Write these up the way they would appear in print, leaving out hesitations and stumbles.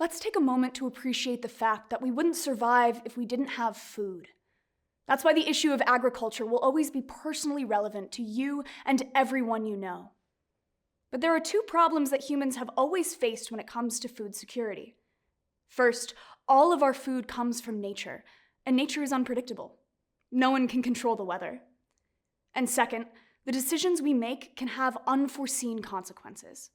Let's take a moment to appreciate the fact that we wouldn't survive if we didn't have food. That's why the issue of agriculture will always be personally relevant to you and everyone you know. But there are two problems that humans have always faced when it comes to food security. First, all of our food comes from nature, and nature is unpredictable. No one can control the weather. And second, the decisions we make can have unforeseen consequences.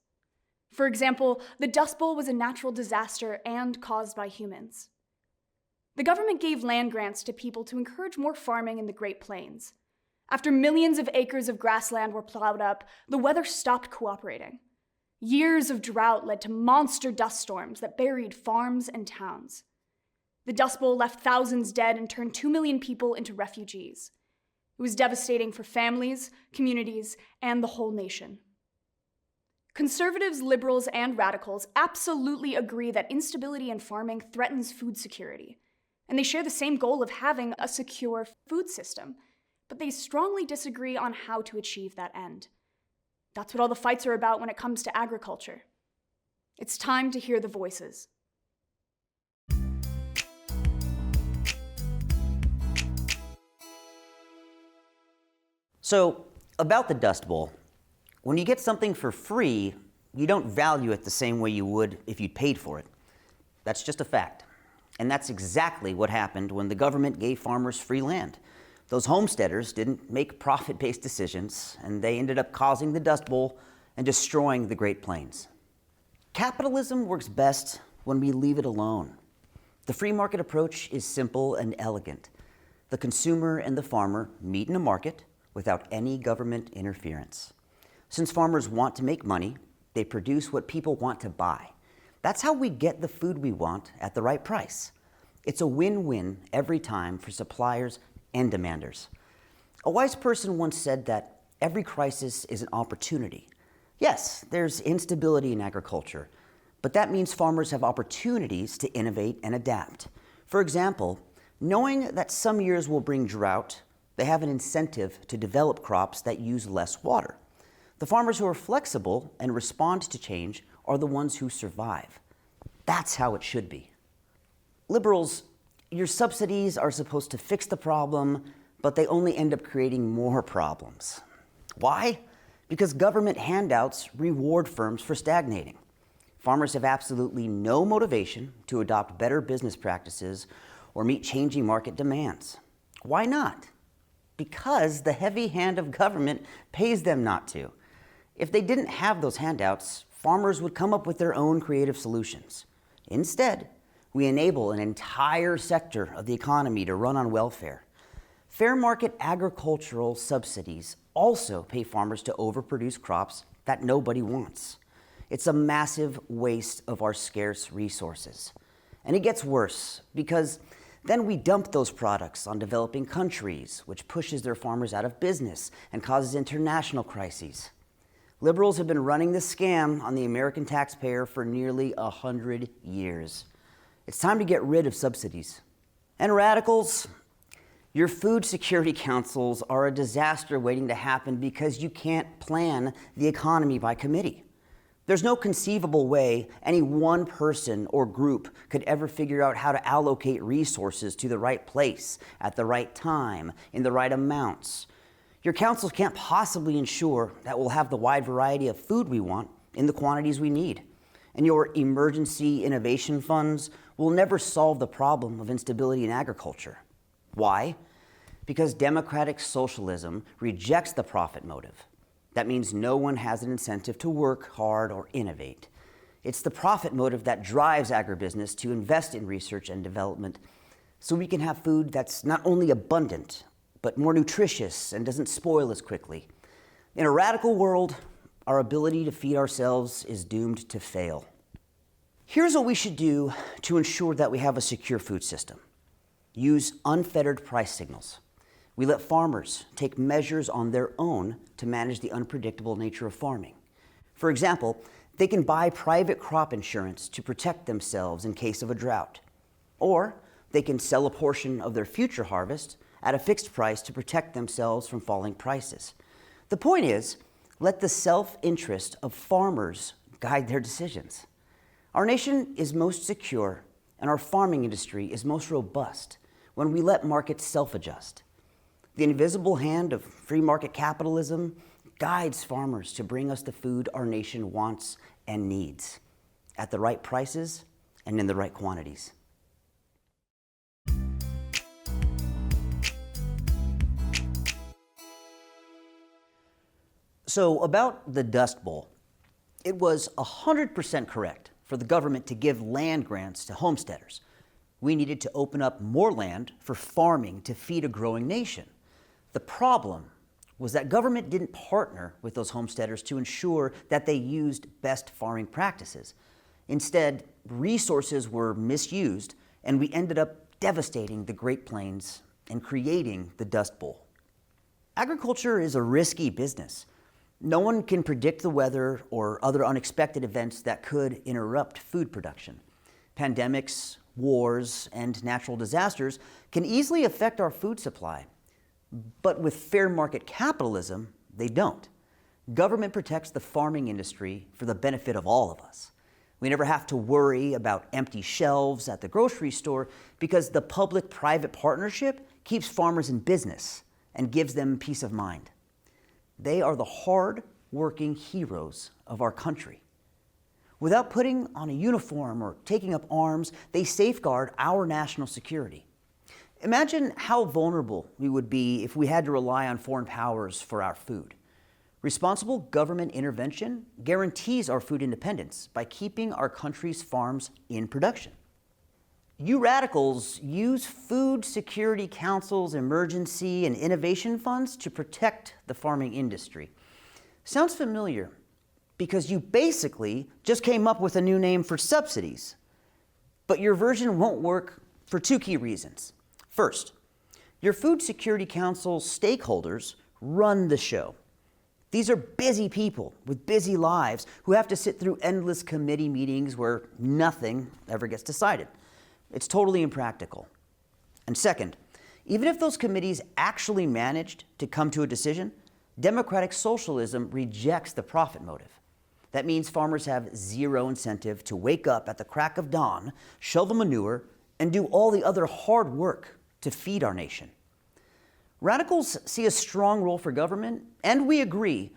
For example, the Dust Bowl was a natural disaster and caused by humans. The government gave land grants to people to encourage more farming in the Great Plains. After millions of acres of grassland were plowed up, the weather stopped cooperating. Years of drought led to monster dust storms that buried farms and towns. The Dust Bowl left thousands dead and turned 2 million people into refugees. It was devastating for families, communities, and the whole nation. Conservatives, liberals, and radicals absolutely agree that instability in farming threatens food security, and they share the same goal of having a secure food system, but they strongly disagree on how to achieve that end. That's what all the fights are about when it comes to agriculture. It's time to hear the voices. So, about the Dust Bowl, when you get something for free, you don't value it the same way you would if you'd paid for it. That's just a fact. And that's exactly what happened when the government gave farmers free land. Those homesteaders didn't make profit-based decisions, and they ended up causing the Dust Bowl and destroying the Great Plains. Capitalism works best when we leave it alone. The free market approach is simple and elegant. The consumer and the farmer meet in a market without any government interference. Since farmers want to make money, they produce what people want to buy. That's how we get the food we want at the right price. It's a win-win every time for suppliers and demanders. A wise person once said that every crisis is an opportunity. Yes, there's instability in agriculture, but that means farmers have opportunities to innovate and adapt. For example, knowing that some years will bring drought, they have an incentive to develop crops that use less water. The farmers who are flexible and respond to change are the ones who survive. That's how it should be. Liberals, your subsidies are supposed to fix the problem, but they only end up creating more problems. Why? Because government handouts reward firms for stagnating. Farmers have absolutely no motivation to adopt better business practices or meet changing market demands. Why not? Because the heavy hand of government pays them not to. If they didn't have those handouts, farmers would come up with their own creative solutions. Instead, we enable an entire sector of the economy to run on welfare. Fair market agricultural subsidies also pay farmers to overproduce crops that nobody wants. It's a massive waste of our scarce resources. And it gets worse because then we dump those products on developing countries, which pushes their farmers out of business and causes international crises. Liberals have been running this scam on the American taxpayer for nearly 100 years. It's time to get rid of subsidies. And radicals, your food security councils are a disaster waiting to happen because you can't plan the economy by committee. There's no conceivable way any one person or group could ever figure out how to allocate resources to the right place, at the right time, in the right amounts. Your councils can't possibly ensure that we'll have the wide variety of food we want in the quantities we need. And your emergency innovation funds will never solve the problem of instability in agriculture. Why? Because democratic socialism rejects the profit motive. That means no one has an incentive to work hard or innovate. It's the profit motive that drives agribusiness to invest in research and development so we can have food that's not only abundant, but more nutritious and doesn't spoil as quickly. In a radical world, our ability to feed ourselves is doomed to fail. Here's what we should do to ensure that we have a secure food system. Use unfettered price signals. We let farmers take measures on their own to manage the unpredictable nature of farming. For example, they can buy private crop insurance to protect themselves in case of a drought. Or they can sell a portion of their future harvest at a fixed price to protect themselves from falling prices. The point is, let the self-interest of farmers guide their decisions. Our nation is most secure and our farming industry is most robust when we let markets self-adjust. The invisible hand of free market capitalism guides farmers to bring us the food our nation wants and needs at the right prices and in the right quantities. So about the Dust Bowl, it was 100% correct for the government to give land grants to homesteaders. We needed to open up more land for farming to feed a growing nation. The problem was that government didn't partner with those homesteaders to ensure that they used best farming practices. Instead, resources were misused, and we ended up devastating the Great Plains and creating the Dust Bowl. Agriculture is a risky business. No one can predict the weather or other unexpected events that could interrupt food production. Pandemics, wars, and natural disasters can easily affect our food supply. But with fair market capitalism, they don't. Government protects the farming industry for the benefit of all of us. We never have to worry about empty shelves at the grocery store because the public-private partnership keeps farmers in business and gives them peace of mind. They are the hard-working heroes of our country. Without putting on a uniform or taking up arms, they safeguard our national security. Imagine how vulnerable we would be if we had to rely on foreign powers for our food. Responsible government intervention guarantees our food independence by keeping our country's farms in production. You radicals use Food Security Council's emergency and innovation funds to protect the farming industry. Sounds familiar because you basically just came up with a new name for subsidies. But your version won't work for two key reasons. First, your Food Security Council stakeholders run the show. These are busy people with busy lives who have to sit through endless committee meetings where nothing ever gets decided. It's totally impractical. And second, even if those committees actually managed to come to a decision, democratic socialism rejects the profit motive. That means farmers have zero incentive to wake up at the crack of dawn, shovel manure, and do all the other hard work to feed our nation. Radicals see a strong role for government, and we agree,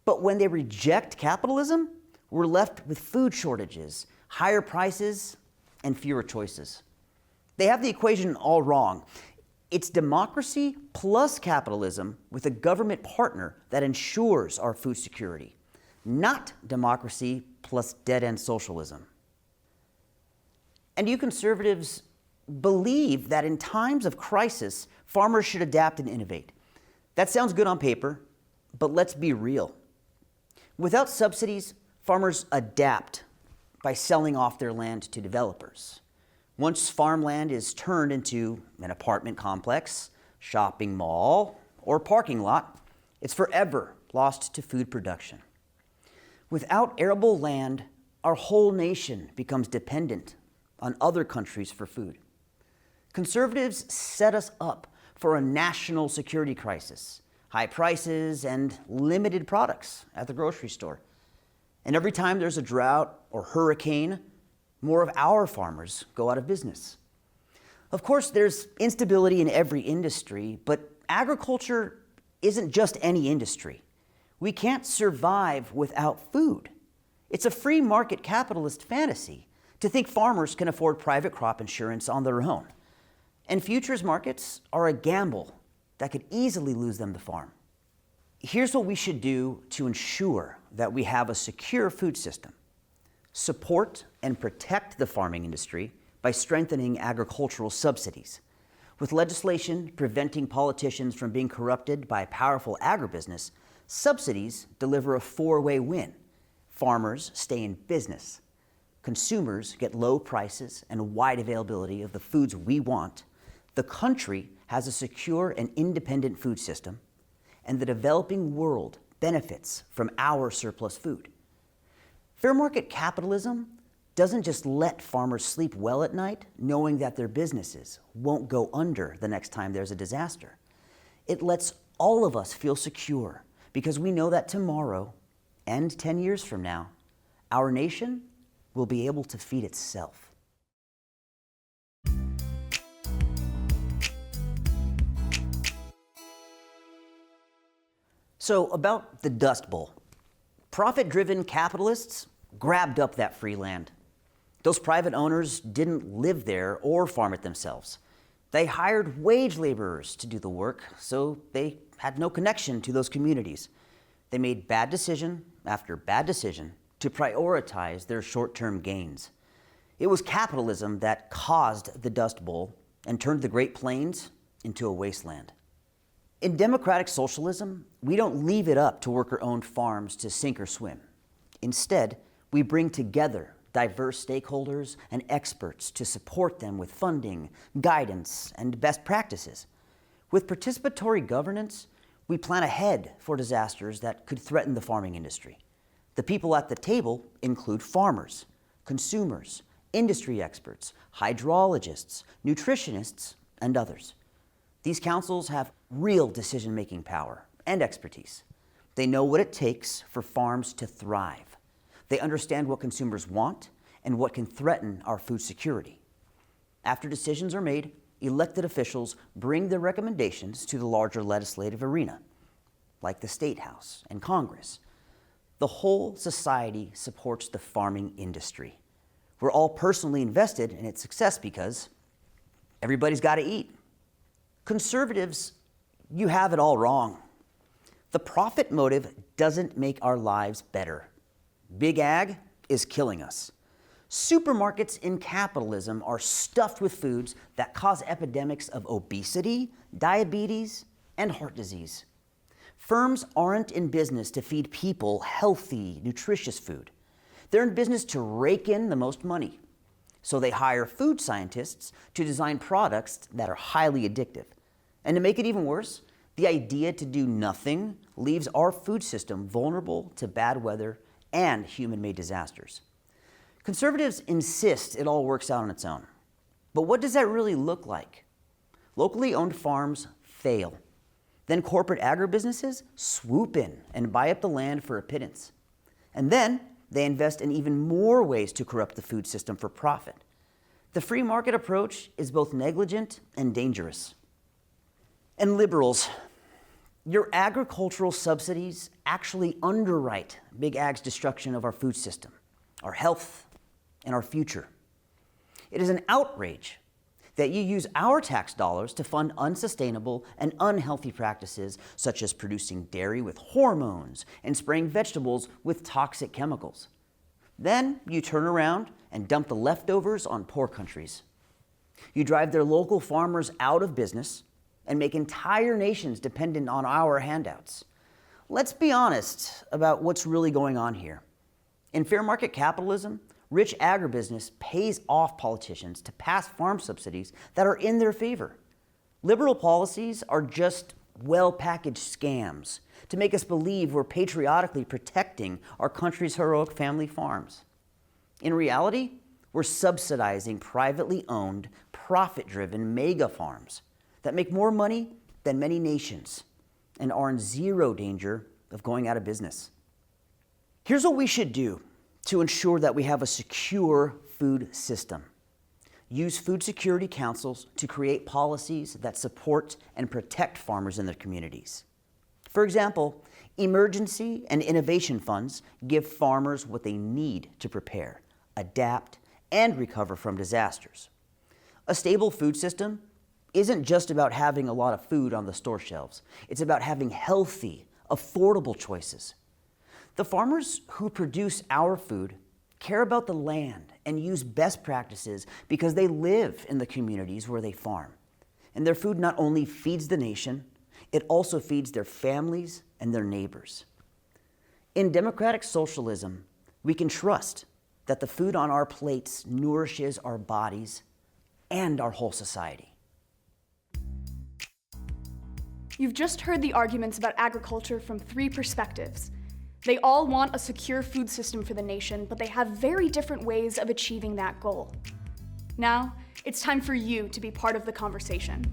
but when they reject capitalism, we're left with food shortages, higher prices, and fewer choices. They have the equation all wrong. It's democracy plus capitalism with a government partner that ensures our food security, not democracy plus dead-end socialism. And you conservatives believe that in times of crisis, farmers should adapt and innovate. That sounds good on paper, but let's be real. Without subsidies, farmers adapt by selling off their land to developers. Once farmland is turned into an apartment complex, shopping mall, or parking lot, it's forever lost to food production. Without arable land, our whole nation becomes dependent on other countries for food. Conservatives set us up for a national security crisis, high prices, and limited products at the grocery store. And every time there's a drought or hurricane, more of our farmers go out of business. Of course, there's instability in every industry, but agriculture isn't just any industry. We can't survive without food. It's a free market capitalist fantasy to think farmers can afford private crop insurance on their own. And futures markets are a gamble that could easily lose them the farm. Here's what we should do to ensure that we have a secure food system. Support and protect the farming industry by strengthening agricultural subsidies. With legislation preventing politicians from being corrupted by powerful agribusiness, subsidies deliver a four-way win. Farmers stay in business. Consumers get low prices and wide availability of the foods we want. The country has a secure and independent food system, and the developing world benefits from our surplus food. Fair market capitalism doesn't just let farmers sleep well at night, knowing that their businesses won't go under the next time there's a disaster. It lets all of us feel secure because we know that tomorrow and 10 years from now, our nation will be able to feed itself. So, about the Dust Bowl. Profit-driven capitalists grabbed up that free land. Those private owners didn't live there or farm it themselves. They hired wage laborers to do the work, so they had no connection to those communities. They made bad decision after bad decision to prioritize their short-term gains. It was capitalism that caused the Dust Bowl and turned the Great Plains into a wasteland. In democratic socialism, we don't leave it up to worker-owned farms to sink or swim. Instead, we bring together diverse stakeholders and experts to support them with funding, guidance, and best practices. With participatory governance, we plan ahead for disasters that could threaten the farming industry. The people at the table include farmers, consumers, industry experts, hydrologists, nutritionists, and others. These councils have real decision-making power and expertise. They know what it takes for farms to thrive. They understand what consumers want and what can threaten our food security. After decisions are made, elected officials bring their recommendations to the larger legislative arena, like the State House and Congress. The whole society supports the farming industry. We're all personally invested in its success because everybody's got to eat. Conservatives, you have it all wrong. The profit motive doesn't make our lives better. Big Ag is killing us. Supermarkets in capitalism are stuffed with foods that cause epidemics of obesity, diabetes, and heart disease. Firms aren't in business to feed people healthy, nutritious food. They're in business to rake in the most money. So they hire food scientists to design products that are highly addictive. And to make it even worse, the idea to do nothing leaves our food system vulnerable to bad weather and human-made disasters. Conservatives insist it all works out on its own. But what does that really look like? Locally owned farms fail. Then corporate agribusinesses swoop in and buy up the land for a pittance. And then they invest in even more ways to corrupt the food system for profit. The free market approach is both negligent and dangerous. And liberals, your agricultural subsidies actually underwrite Big Ag's destruction of our food system, our health, and our future. It is an outrage that you use our tax dollars to fund unsustainable and unhealthy practices such as producing dairy with hormones and spraying vegetables with toxic chemicals. Then you turn around and dump the leftovers on poor countries. You drive their local farmers out of business and make entire nations dependent on our handouts. Let's be honest about what's really going on here. In fair market capitalism, rich agribusiness pays off politicians to pass farm subsidies that are in their favor. Liberal policies are just well-packaged scams to make us believe we're patriotically protecting our country's heroic family farms. In reality, we're subsidizing privately owned, profit-driven mega farms that make more money than many nations and are in zero danger of going out of business. Here's what we should do to ensure that we have a secure food system. Use food security councils to create policies that support and protect farmers in their communities. For example, emergency and innovation funds give farmers what they need to prepare, adapt, and recover from disasters. A stable food system isn't just about having a lot of food on the store shelves. It's about having healthy, affordable choices. The farmers who produce our food care about the land and use best practices because they live in the communities where they farm. And their food not only feeds the nation, it also feeds their families and their neighbors. In democratic socialism, we can trust that the food on our plates nourishes our bodies and our whole society. You've just heard the arguments about agriculture from three perspectives. They all want a secure food system for the nation, but they have very different ways of achieving that goal. Now, it's time for you to be part of the conversation.